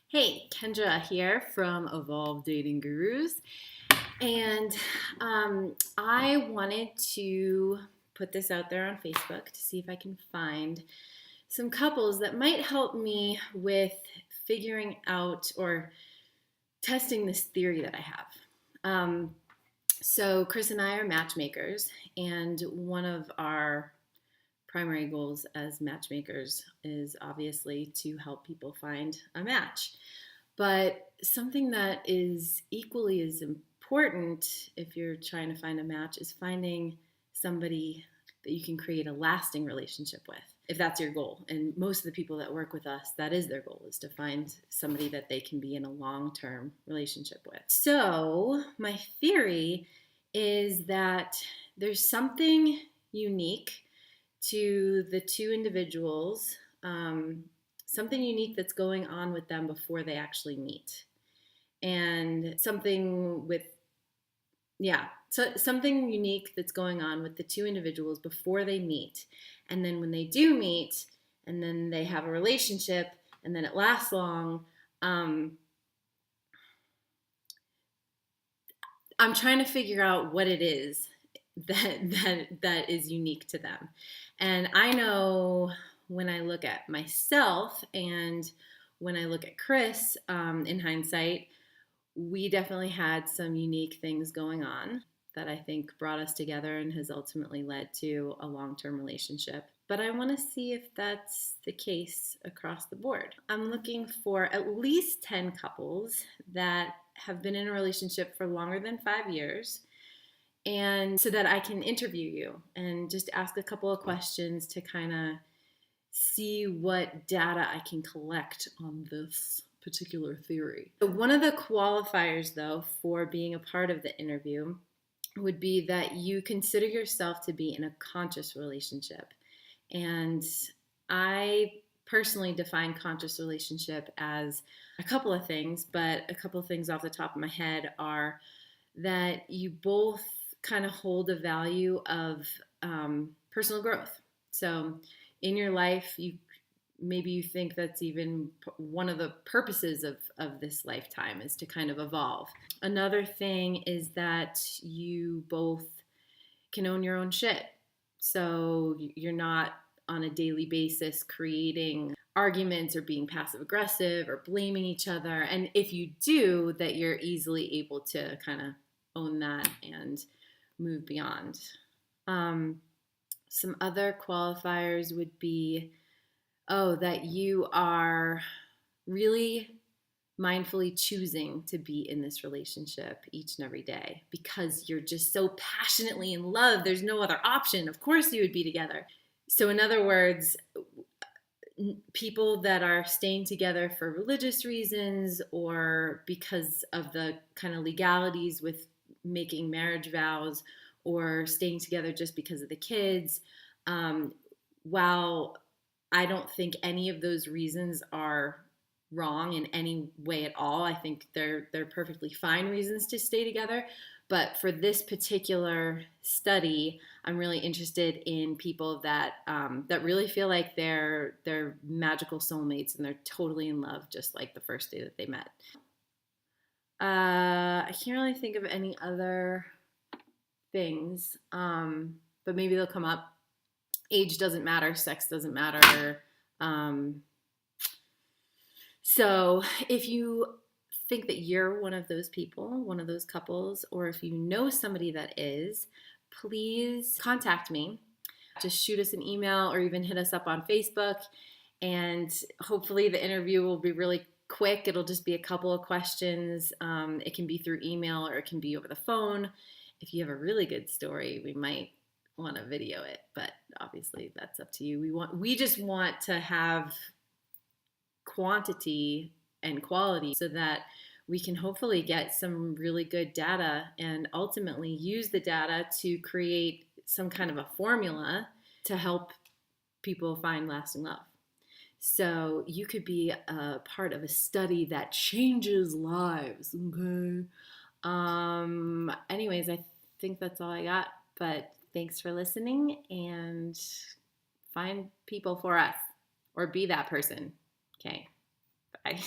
Hey, Kendra here from Evolve Dating Gurus. And I wanted to put this out there on Facebook to see if I can find some couples that might help me with figuring out or testing this theory that I have. So, Chris and I are matchmakers, and one of our primary goals as matchmakers is obviously to help people find a match. But something that is equally as important if you're trying to find a match is finding somebody that you can create a lasting relationship with, if that's your goal. And most of the people that work with us, that is their goal, is to find somebody that they can be in a long-term relationship with. So my theory is that there's something unique to the two individuals, something unique that's going on with them before they actually meet. And something something unique that's going on with the two individuals before they meet. And then when they do meet, and then they have a relationship, and then it lasts long, I'm trying to figure out what it is that is unique to them. And I know when I look at myself and when I look at Chris, in hindsight, we definitely had some unique things going on that I think brought us together and has ultimately led to a long-term relationship. But I want to see if that's the case across the board. I'm looking for at least 10 couples that have been in a relationship for longer than 5 years, and so that I can interview you and just ask a couple of questions to kind of see what data I can collect on this particular theory. So one of the qualifiers, though, for being a part of the interview would be that you consider yourself to be in a conscious relationship. And I personally define conscious relationship as a couple of things, but a couple of things off the top of my head are that you both kind of hold a value of personal growth. So in your life, maybe you think that's even one of the purposes of this lifetime is to kind of evolve. Another thing is that you both can own your own shit. So you're not on a daily basis creating arguments or being passive aggressive or blaming each other. And if you do, that you're easily able to kind of own that and move beyond. Some other qualifiers would be, that you are really mindfully choosing to be in this relationship each and every day because you're just so passionately in love. There's no other option. Of course you would be together. So in other words, people that are staying together for religious reasons or because of the kind of legalities with making marriage vows or staying together just because of the kids, while I don't think any of those reasons are wrong in any way at all. I think they're perfectly fine reasons to stay together. But for this particular study, I'm really interested in people that that really feel like they're magical soulmates and they're totally in love, just like the first day that they met. I can't really think of any other things, but maybe they'll come up. Age doesn't matter, sex doesn't matter. So if you think that you're one of those people, one of those couples, or if you know somebody that is, please contact me. Just shoot us an email or even hit us up on Facebook. And hopefully the interview will be really quick. It'll just be a couple of questions. It can be through email or it can be over the phone. If you have a really good story, we might want to video it, but obviously that's up to you. We just want to have quantity and quality so that we can hopefully get some really good data and ultimately use the data to create some kind of a formula to help people find lasting love. So you could be a part of a study that changes lives, okay? Anyways, I think that's all I got, but thanks for listening and find people for us or be that person. Okay, bye.